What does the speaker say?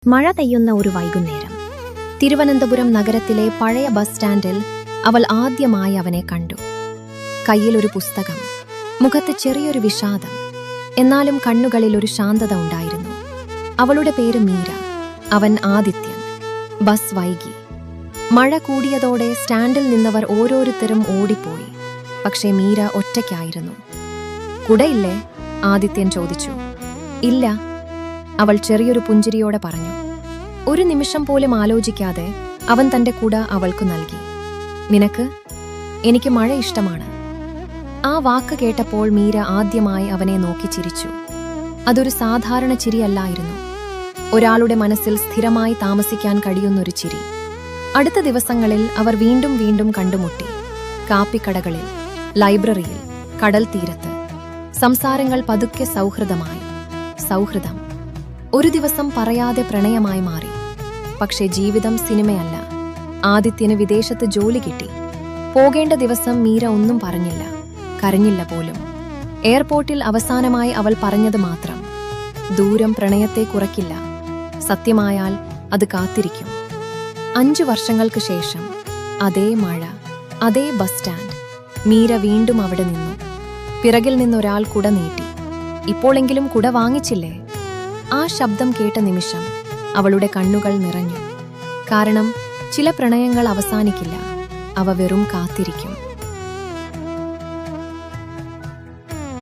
മഴ പെയ്യുന്ന ഒരു വൈകുന്നേരം തിരുവനന്തപുരം നഗരത്തിലെ പഴയ ബസ് സ്റ്റാൻഡിൽ അവൾ ആദ്യമായി അവനെ കണ്ടു. കയ്യിലൊരു പുസ്തകം, മുഖത്ത് ചെറിയൊരു വിഷാദം, എന്നാലും കണ്ണുകളിൽ ഒരു ശാന്തത ഉണ്ടായിരുന്നു. അവളുടെ പേര് മീര, അവൻ ആദിത്യൻ. ബസ് വൈകി. മഴ കൂടിയതോടെ സ്റ്റാൻഡിൽ നിന്നവർ ഓരോരുത്തരും ഓടിപ്പോയി. പക്ഷേ മീര ഒറ്റയ്ക്കായിരുന്നു. കുടയില്ലേ? ആദിത്യൻ ചോദിച്ചു. ഇല്ല, അവൾ ചെറിയൊരു പുഞ്ചിരിയോടെ പറഞ്ഞു. ഒരു നിമിഷം പോലും ആലോചിക്കാതെ അവൻ തന്റെ കുട അവൾക്കു നൽകി. നിനക്ക്? എനിക്ക് മഴ ഇഷ്ടമാണ്. ആ വാക്ക് കേട്ടപ്പോൾ മീര ആദ്യമായി അവനെ നോക്കി ചിരിച്ചു. അതൊരു സാധാരണ ചിരിയല്ലായിരുന്നു, ഒരാളുടെ മനസ്സിൽ സ്ഥിരമായി താമസിക്കാൻ കഴിയുന്നൊരു ചിരി. അടുത്ത ദിവസങ്ങളിൽ അവർ വീണ്ടും വീണ്ടും കണ്ടുമുട്ടി. കാപ്പിക്കടകളിൽ, ലൈബ്രറിയിൽ, കടൽ തീരത്ത്. സംസാരങ്ങൾ പതുക്കെ സൗഹൃദമായി. സൗഹൃദം ഒരു ദിവസം പറയാതെ പ്രണയമായി മാറി. പക്ഷേ ജീവിതം സിനിമയല്ല. ആദിത്യന് വിദേശത്ത് ജോലി കിട്ടി. പോകേണ്ട ദിവസം മീര ഒന്നും പറഞ്ഞില്ല, കരഞ്ഞില്ല പോലും. എയർപോർട്ടിൽ അവസാനമായി അവൾ പറഞ്ഞത് മാത്രം: ദൂരം പ്രണയത്തെ കുറയ്ക്കില്ല, സത്യമായാൽ അത് കാത്തിരിക്കും. 5 വർഷങ്ങൾക്ക് ശേഷം അതേ മഴ, അതേ ബസ് സ്റ്റാൻഡ്. മീര വീണ്ടും അവിടെ നിന്നു. പിറകിൽ നിന്നൊരാൾ കുട നീട്ടി. ഇപ്പോഴെങ്കിലും കുട വാങ്ങിച്ചില്ലേ? ആ ശബ്ദം കേട്ട നിമിഷം അവളുടെ കണ്ണുകൾ നിറഞ്ഞു. കാരണം ചില പ്രണയങ്ങൾ അവസാനിക്കില്ല, അവ വെറും കാത്തിരിക്കും.